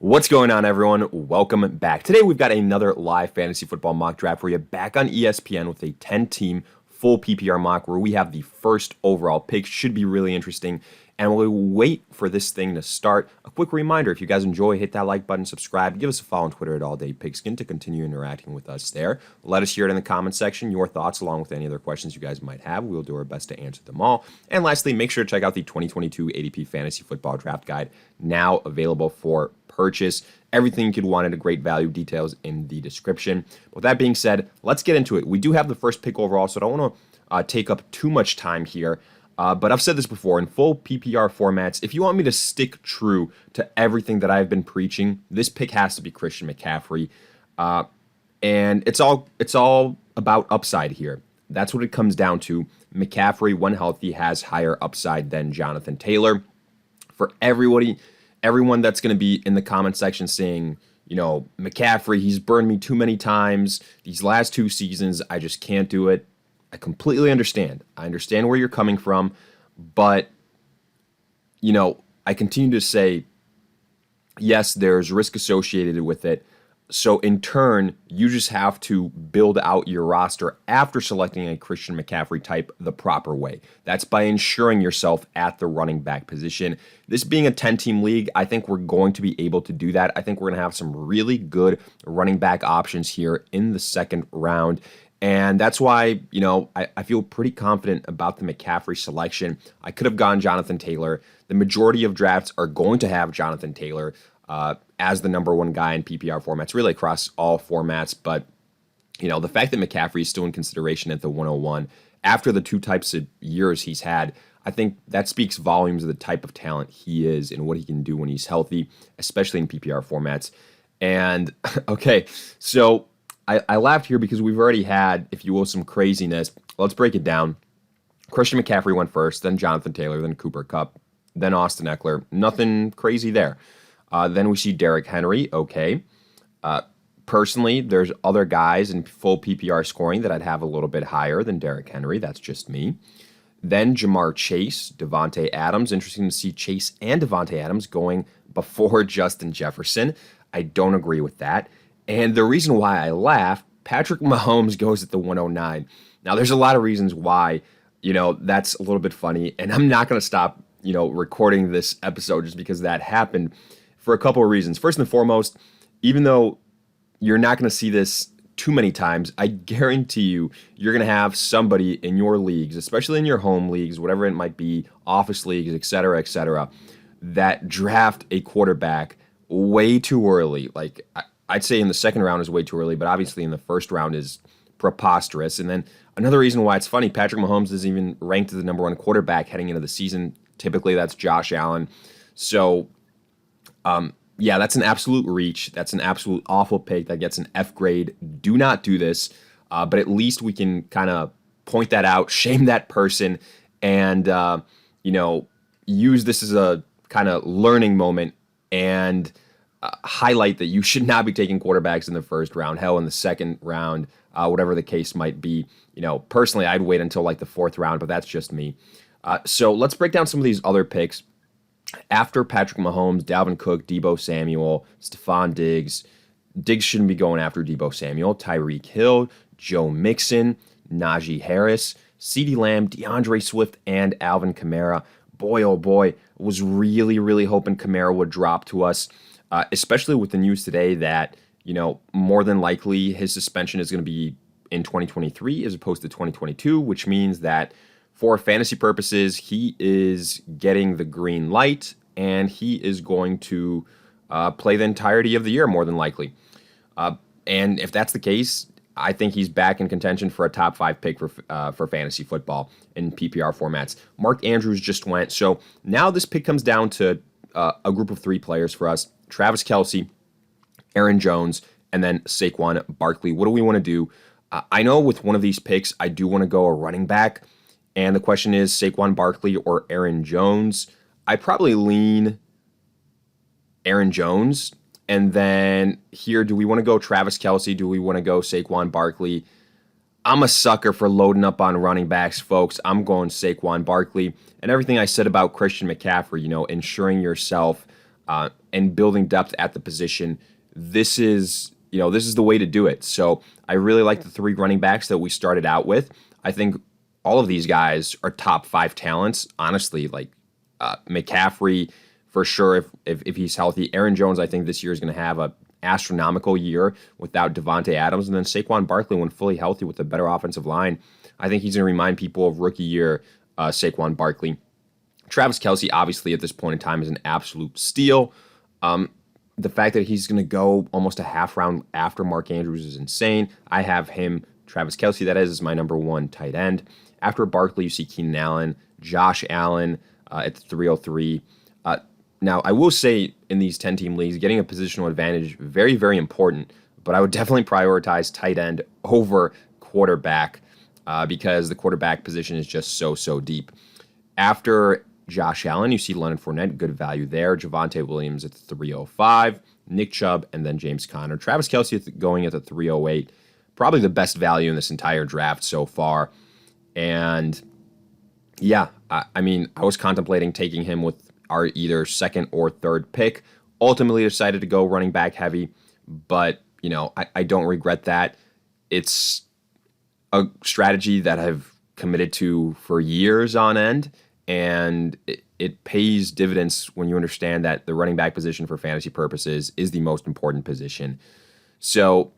What's going on, everyone? Welcome back. Today, we've got another live fantasy football mock draft for you back on ESPN with a 10-team full PPR mock where we have the first overall pick. Should be really interesting. And while we wait for this thing to start, a quick reminder, if you guys enjoy, hit that like button, subscribe, give us a follow on Twitter at AllDayPigskin to continue interacting with us there. Let us hear it in the comments section, your thoughts along with any other questions you guys might have. We'll do our best to answer them all. And lastly, make sure to check out the 2022 ADP Fantasy Football Draft Guide, now available for purchase. Everything you could want at a great value, details in the description. With that being said, let's get into it. We do have the first pick overall, so I don't want to take up too much time here. But I've said this before, in full PPR formats, if you want me to stick true to everything that I've been preaching, this pick has to be Christian McCaffrey. And it's all about upside here. That's what it comes down to. McCaffrey, when healthy, has higher upside than Jonathan Taylor. For everyone that's going to be in the comment section saying, McCaffrey, he's burned me too many times. These last 2 seasons, I just can't do it. I completely understand. I understand where you're coming from, but, I continue to say, yes, there's risk associated with it. So in turn, you just have to build out your roster after selecting a Christian McCaffrey type the proper way. That's by ensuring yourself at the running back position. This being a 10-team league, I think we're going to be able to do that. I think we're going to have some really good running back options here in the second round. And that's why, I feel pretty confident about the McCaffrey selection. I could have gone Jonathan Taylor. The majority of drafts are going to have Jonathan Taylor as the number one guy in PPR formats, really across all formats. But, the fact that McCaffrey is still in consideration at the 101 after the 2 types of years he's had, I think that speaks volumes of the type of talent he is and what he can do when he's healthy, especially in PPR formats. And, okay, so I laughed here because we've already had, if you will, some craziness. Let's break it down. Christian McCaffrey went first, then Jonathan Taylor, then Cooper Kupp, then Austin Eckler. Nothing crazy there. Then we see Derrick Henry. Okay. Personally, there's other guys in full PPR scoring that I'd have a little bit higher than Derrick Henry. That's just me. Then Jamar Chase, Devontae Adams. Interesting to see Chase and Devontae Adams going before Justin Jefferson. I don't agree with that. And the reason why I laugh, Patrick Mahomes goes at the 109. Now, there's a lot of reasons why, that's a little bit funny. And I'm not going to stop, recording this episode just because that happened for a couple of reasons. First and foremost, even though you're not going to see this too many times, I guarantee you're going to have somebody in your leagues, especially in your home leagues, whatever it might be, office leagues, et cetera, that draft a quarterback way too early. Like, I'd say in the second round is way too early, but obviously in the first round is preposterous. And then another reason why it's funny, Patrick Mahomes is even ranked as the number 1 quarterback heading into the season. Typically, that's Josh Allen. So, yeah, that's an absolute reach. That's an absolute awful pick. That gets an F grade. Do not do this. But at least we can kind of point that out, shame that person, and, use this as a kind of learning moment and highlight that you should not be taking quarterbacks in the first round, hell, in the second round, whatever the case might be. Personally, I'd wait until like the 4th round, but that's just me. So let's break down some of these other picks. After Patrick Mahomes, Dalvin Cook, Deebo Samuel, Stephon Diggs. Diggs shouldn't be going after Deebo Samuel. Tyreek Hill, Joe Mixon, Najee Harris, CeeDee Lamb, DeAndre Swift, and Alvin Kamara. Boy, oh boy, was really, really hoping Kamara would drop to us. Especially with the news today that, more than likely his suspension is going to be in 2023 as opposed to 2022, which means that for fantasy purposes, he is getting the green light and he is going to play the entirety of the year, more than likely. And if that's the case, I think he's back in contention for a top 5 pick for fantasy football in PPR formats. Mark Andrews just went. So now this pick comes down to a group of 3 players for us. Travis Kelce, Aaron Jones, and then Saquon Barkley. What do we want to do? I know with one of these picks, I do want to go a running back. And the question is Saquon Barkley or Aaron Jones. I probably lean Aaron Jones. And then here, do we want to go Travis Kelce? Do we want to go Saquon Barkley? I'm a sucker for loading up on running backs, folks. I'm going Saquon Barkley. And everything I said about Christian McCaffrey, ensuring yourself and building depth at the position, this is the way to do it. So I really like the 3 running backs that we started out with. I think all of these guys are top 5 talents. Honestly, like McCaffrey for sure if he's healthy. Aaron Jones, I think this year is going to have a astronomical year without Devontae Adams, and then Saquon Barkley when fully healthy with a better offensive line. I think he's going to remind people of rookie year Saquon Barkley. Travis Kelce, obviously, at this point in time, is an absolute steal. The fact that he's going to go almost a half round after Mark Andrews is insane. I have him, Travis Kelce, that is my number 1 tight end. After Barkley, you see Keenan Allen, Josh Allen at 303. Now, I will say in these 10-team leagues, getting a positional advantage, very, very important. But I would definitely prioritize tight end over quarterback because the quarterback position is just so deep. After Josh Allen, you see Leonard Fournette, good value there. Javonte Williams at 305, Nick Chubb, and then James Conner. Travis Kelce going at the 308, probably the best value in this entire draft so far. And yeah, I mean, I was contemplating taking him with our either second or third pick. Ultimately decided to go running back heavy, but I don't regret that. It's a strategy that I've committed to for years on end, and it pays dividends when you understand that the running back position for fantasy purposes is the most important position. So,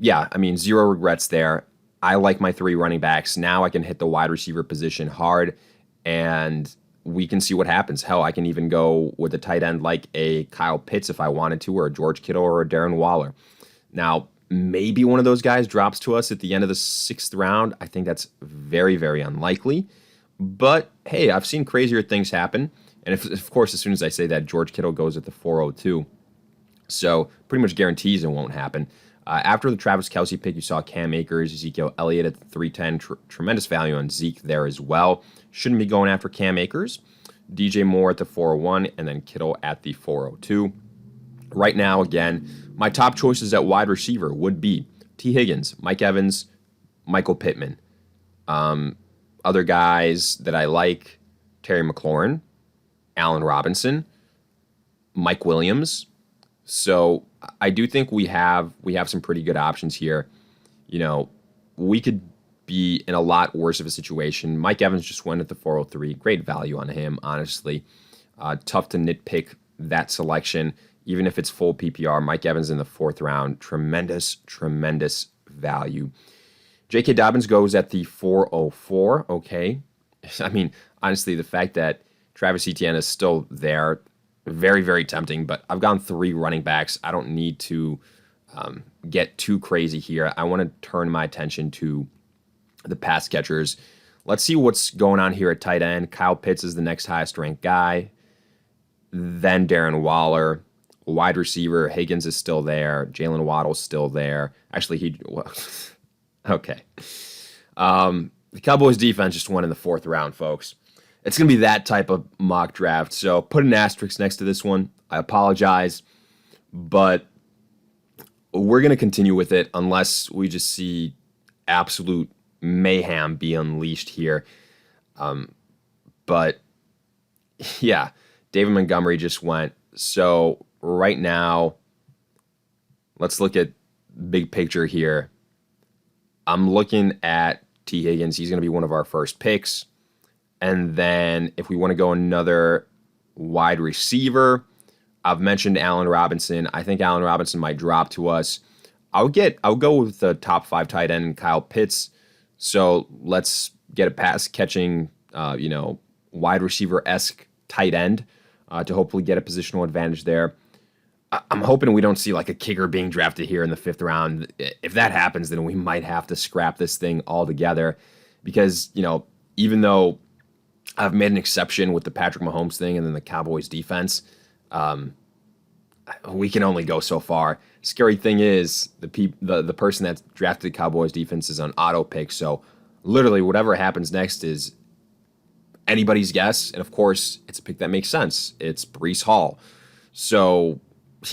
yeah, I mean, 0 regrets there. I like my 3 running backs. Now I can hit the wide receiver position hard, and we can see what happens. Hell, I can even go with a tight end like a Kyle Pitts if I wanted to, or a George Kittle or a Darren Waller. Now, maybe one of those guys drops to us at the end of the 6th round. I think that's very, very unlikely. But, hey, I've seen crazier things happen. And, of course, as soon as I say that, George Kittle goes at the 402. So, pretty much guarantees it won't happen. After the Travis Kelce pick, you saw Cam Akers, Ezekiel Elliott at the 310. Tremendous value on Zeke there as well. Shouldn't be going after Cam Akers. DJ Moore at the 401, and then Kittle at the 402. Right now, again, my top choices at wide receiver would be T. Higgins, Mike Evans, Michael Pittman. Other guys that I like, Terry McLaurin, Allen Robinson, Mike Williams. So I do think we have some pretty good options here. We could be in a lot worse of a situation. Mike Evans just went at the 403. Great value on him, honestly. Tough to nitpick that selection. Even if it's full PPR, Mike Evans in the 4th round, tremendous value. J.K. Dobbins goes at the 404. Okay. I mean, honestly, the fact that Travis Etienne is still there, very, very tempting, but I've gone 3 running backs. I don't need to get too crazy here. I want to turn my attention to the pass catchers. Let's see what's going on here at tight end. Kyle Pitts is the next highest ranked guy. Then Darren Waller. Wide receiver, Higgins is still there. Jalen Waddle's still there. Actually, okay. The Cowboys defense just won in the 4th round, folks. It's going to be that type of mock draft. So put an asterisk next to this one. I apologize, but we're going to continue with it unless we just see absolute mayhem be unleashed here. But yeah, David Montgomery just went. So right now, let's look at big picture here. I'm looking at T. Higgins. He's going to be one of our first picks. And then if we want to go another wide receiver, I've mentioned Allen Robinson. I think Allen Robinson might drop to us. I'll go with the top 5 tight end, Kyle Pitts. So let's get a pass catching, wide receiver-esque tight end to hopefully get a positional advantage there. I'm hoping we don't see like a kicker being drafted here in the 5th round. If that happens, then we might have to scrap this thing altogether because, even though I've made an exception with the Patrick Mahomes thing and then the Cowboys defense, we can only go so far. Scary thing is the person that drafted the Cowboys defense is on auto pick. So literally whatever happens next is anybody's guess. And of course, it's a pick that makes sense. It's Breece Hall. So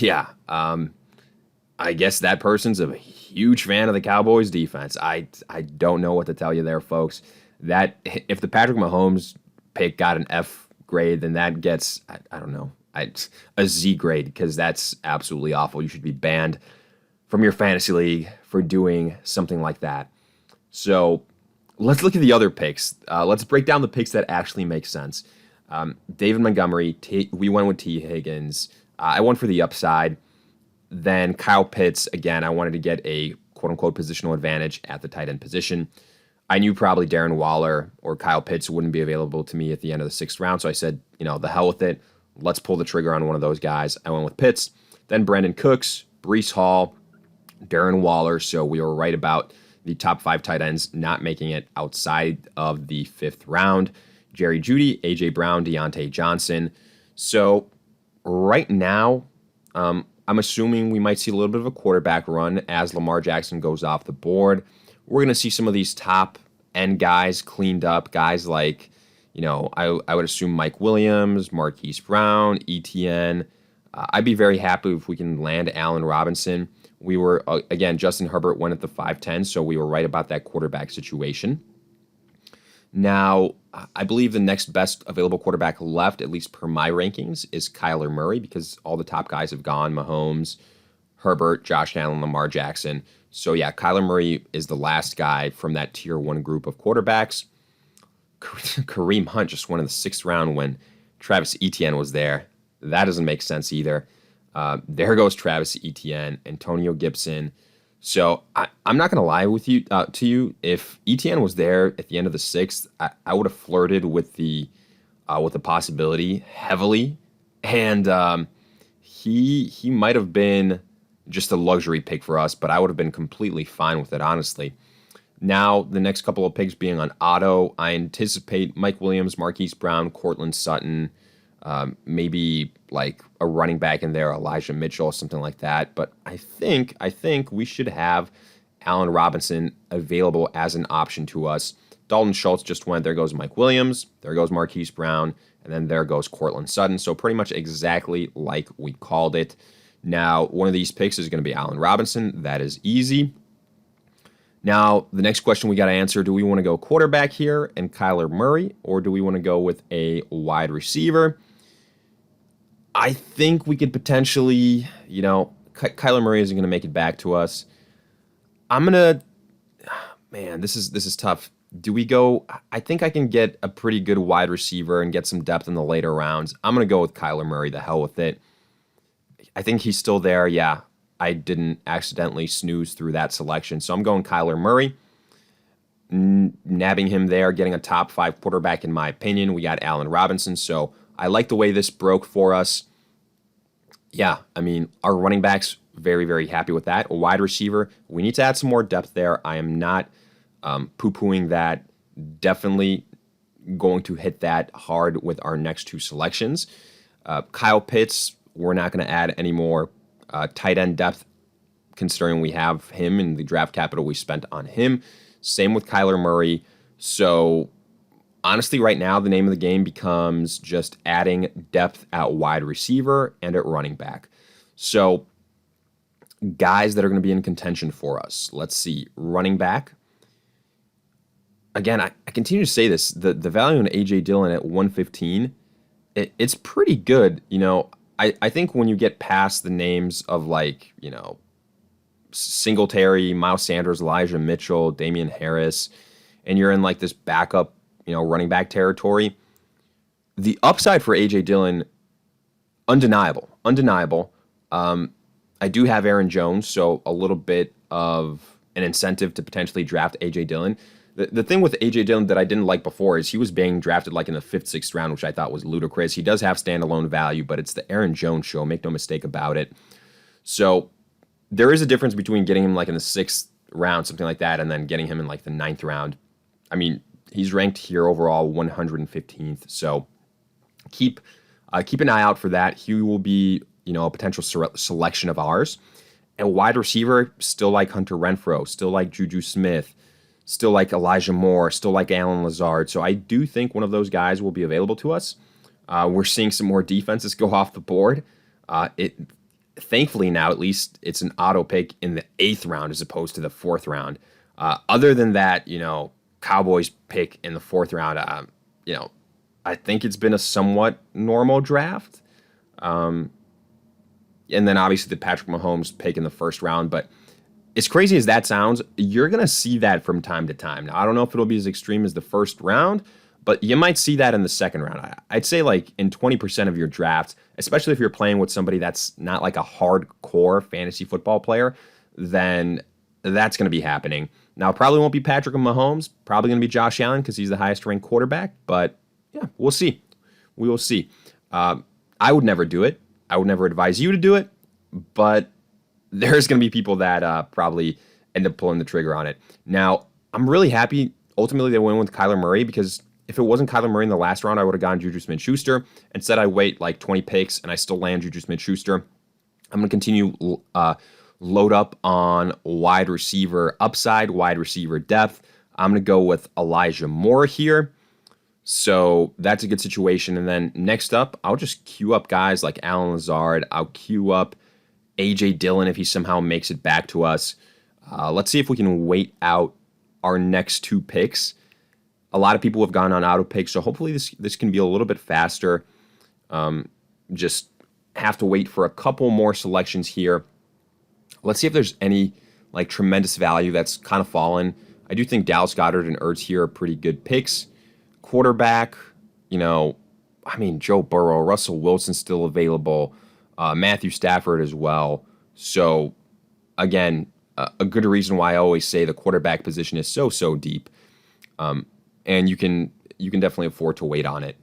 yeah, I guess that person's a huge fan of the Cowboys defense. I don't know what to tell you there, folks. That if the Patrick Mahomes pick got an F grade, then that gets, I don't know. a Z grade, because that's absolutely awful. You should be banned from your fantasy league for doing something like that. So let's look at the other picks. Let's break down the picks that actually make sense. David Montgomery, we went with T. Higgins. I went for the upside. Then Kyle Pitts, again, I wanted to get a quote-unquote positional advantage at the tight end position. I knew probably Darren Waller or Kyle Pitts wouldn't be available to me at the end of the 6th round, so I said, the hell with it. Let's pull the trigger on one of those guys. I went with Pitts. Then Brandon Cooks, Breece Hall, Darren Waller, so we were right about the top 5 tight ends not making it outside of the 5th round. Jerry Jeudy, A.J. Brown, Deontay Johnson. So right now, I'm assuming we might see a little bit of a quarterback run as Lamar Jackson goes off the board. We're going to see some of these top end guys cleaned up, guys like, I would assume Mike Williams, Marquise Brown, ETN. I'd be very happy if we can land Allen Robinson. We were, again, Justin Herbert went at the 5'10", so we were right about that quarterback situation. Now, I believe the next best available quarterback left, at least per my rankings, is Kyler Murray, because all the top guys have gone: Mahomes, Herbert, Josh Allen, Lamar Jackson. So yeah, Kyler Murray is the last guy from that tier 1 group of quarterbacks. Kareem Hunt just won in the 6th round when Travis Etienne was there. That doesn't make sense either. There goes Travis Etienne, Antonio Gibson. So I'm not going to lie to you. If Etienne was there at the end of the 6th, I would have flirted with the possibility heavily, and he might have been just a luxury pick for us, but I would have been completely fine with it, honestly. Now, the next couple of picks being on auto, I anticipate Mike Williams, Marquise Brown, Cortland Sutton, maybe like a running back in there, Elijah Mitchell, something like that. But I think we should have Allen Robinson available as an option to us. Dalton Schultz just went. There goes Mike Williams. There goes Marquise Brown. And then there goes Cortland Sutton. So pretty much exactly like we called it. Now, one of these picks is going to be Allen Robinson. That is easy. Now, the next question we got to answer, do we want to go quarterback here and Kyler Murray, or do we want to go with a wide receiver? I think we could potentially, Kyler Murray isn't going to make it back to us. This is tough. Do we go, I think I can get a pretty good wide receiver and get some depth in the later rounds. I'm going to go with Kyler Murray, the hell with it. I think he's still there. Yeah, I didn't accidentally snooze through that selection. So I'm going Kyler Murray, nabbing him there, getting a top 5 quarterback in my opinion. We got Allen Robinson, so I like the way this broke for us. Yeah, our running backs, very, very happy with that. A wide receiver, we need to add some more depth there. I am not poo-pooing that. Definitely going to hit that hard with our next 2 selections. Kyle Pitts, we're not going to add any more tight end depth, considering we have him and the draft capital we spent on him. Same with Kyler Murray. So honestly, right now, the name of the game becomes just adding depth at wide receiver and at running back. So guys that are going to be in contention for us. Let's see. Running back. Again, I continue to say this. The value on A.J. Dillon at 115, it's pretty good. I think when you get past the names of Singletary, Miles Sanders, Elijah Mitchell, Damian Harris, and you're in this backup, running back territory, the upside for A.J. Dillon, undeniable. I do have Aaron Jones, so a little bit of an incentive to potentially draft A.J. Dillon. The thing with A.J. Dillon that I didn't like before is he was being drafted in the 5th, 6th round, which I thought was ludicrous. He does have standalone value, but it's the Aaron Jones show. Make no mistake about it. So there is a difference between getting him in the 6th round, something like that, and then getting him in the 9th round. He's ranked here overall 115th. So keep an eye out for that. He will be, a potential selection of ours. And wide receiver, still like Hunter Renfrow, still like Juju Smith, still like Elijah Moore, still like Alan Lazard. So I do think one of those guys will be available to us. We're seeing some more defenses go off the board. Thankfully now, at least, it's an auto pick in the 8th round as opposed to the 4th round. Other than that, Cowboys pick in the 4th round, I think it's been a somewhat normal draft. And then obviously the Patrick Mahomes pick in the first round. But as crazy as that sounds, you're going to see that from time to time. Now, I don't know if it'll be as extreme as the first round, but you might see that in the second round. I'd say like in 20% of your drafts, especially if you're playing with somebody that's not like a hardcore fantasy football player, then that's going to be happening. Now, it probably won't be Patrick Mahomes, probably going to be Josh Allen because he's the highest ranked quarterback, but yeah, we'll see. We will see. I would never do it. I would never advise you to do it, but there's going to be people that probably end up pulling the trigger on it. Now, I'm really happy ultimately they went with Kyler Murray because if it wasn't Kyler Murray in the last round, I would have gone Juju Smith-Schuster. Instead, I wait like 20 picks and I still land Juju Smith-Schuster. I'm going to continue load up on wide receiver upside, wide receiver depth. I'm going to go with Elijah Moore here. So that's a good situation. And then next up, I'll just queue up guys like Allen Lazard. I'll queue up A.J. Dillon if he somehow makes it back to us. Let's see if we can wait out our next two picks. A lot of people have gone on auto picks, so hopefully this can be a little bit faster. Just have to wait for a couple more selections here. Let's see if there's any like tremendous value that's kind of fallen. I do think Dallas Goedert and Ertz here are pretty good picks. Quarterback, Joe Burrow, Russell Wilson still available, Matthew Stafford as well. So again, a good reason why I always say the quarterback position is so deep, and you can definitely afford to wait on it.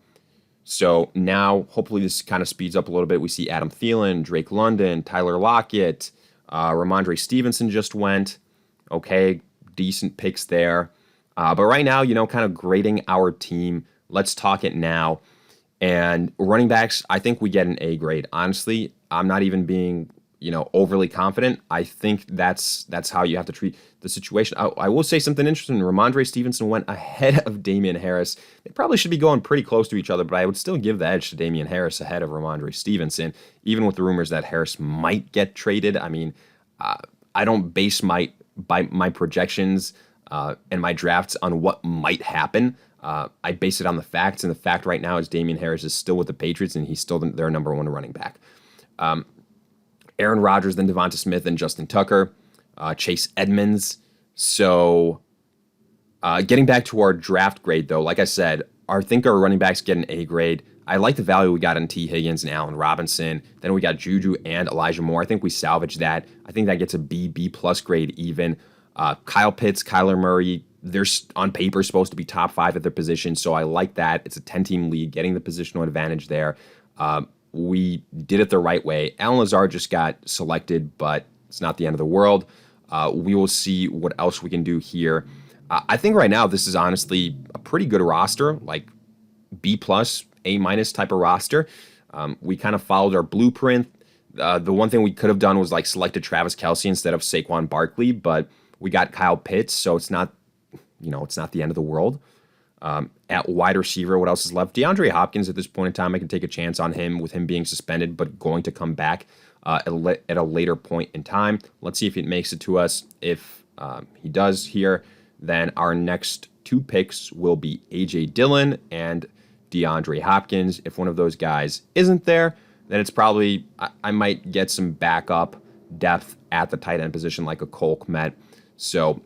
So now, hopefully, this kind of speeds up a little bit. We see Adam Thielen, Drake London, Tyler Lockett, Ramondre Stevenson just went. Okay, decent picks there. But right now, kind of grading our team. Let's talk it now. And running backs, I think we get an A grade. Honestly, I'm not even being, overly confident. I think that's how you have to treat the situation. I will say something interesting. Ramondre Stevenson went ahead of Damian Harris. They probably should be going pretty close to each other, but I would still give the edge to Damian Harris ahead of Ramondre Stevenson, even with the rumors that Harris might get traded. I mean, I don't base my projections and my drafts on what might happen. I base it on the facts, and the fact right now is Damian Harris is still with the Patriots, and he's still their number one running back. Aaron Rodgers, then Devonta Smith, and Justin Tucker, Chase Edmonds. So getting back to our draft grade, though, like I said, I think our running backs get an A grade. I like the value we got in T. Higgins and Allen Robinson. Then we got Juju and Elijah Moore. I think we salvaged that. I think that gets a B plus grade even. Kyle Pitts, Kyler Murray, they're on paper supposed to be top 5 at their position, so I like that. It's a 10-team league, getting the positional advantage there. We did it the right way. Allen Lazard just got selected, but it's not the end of the world. We will see what else we can do here. I think right now this is honestly a pretty good roster, like B plus, A minus type of roster. We kind of followed our blueprint. The one thing we could have done was like selected Travis Kelce instead of Saquon Barkley, but we got Kyle Pitts, so it's not the end of the world. At wide receiver, what else is left? DeAndre Hopkins at this point in time, I can take a chance on him with him being suspended, but going to come back at a later point in time. Let's see if it makes it to us. If he does here, then our next two picks will be A.J. Dillon and DeAndre Hopkins. If one of those guys isn't there, then it's probably, I might get some backup depth at the tight end position like a Cole Kmet. So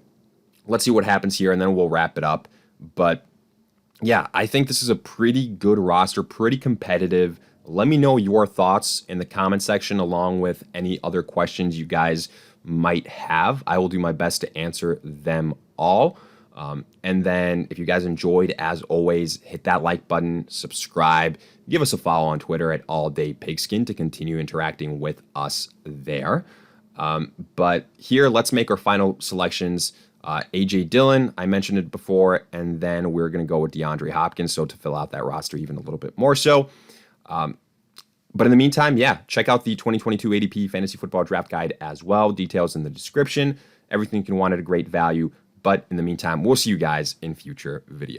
let's see what happens here, and then we'll wrap it up. But yeah, I think this is a pretty good roster, pretty competitive. Let me know your thoughts in the comment section along with any other questions you guys might have. I will do my best to answer them all. And then if you guys enjoyed, as always, hit that like button, subscribe, give us a follow on Twitter at AllDayPigskin to continue interacting with us there. But here, let's make our final selections. A.J. Dillon, I mentioned it before, and then we're going to go with DeAndre Hopkins, so to fill out that roster even a little bit more so. But in the meantime, yeah, check out the 2022 ADP Fantasy Football Draft Guide as well. Details in the description. Everything you can want at a great value. But in the meantime, we'll see you guys in future videos.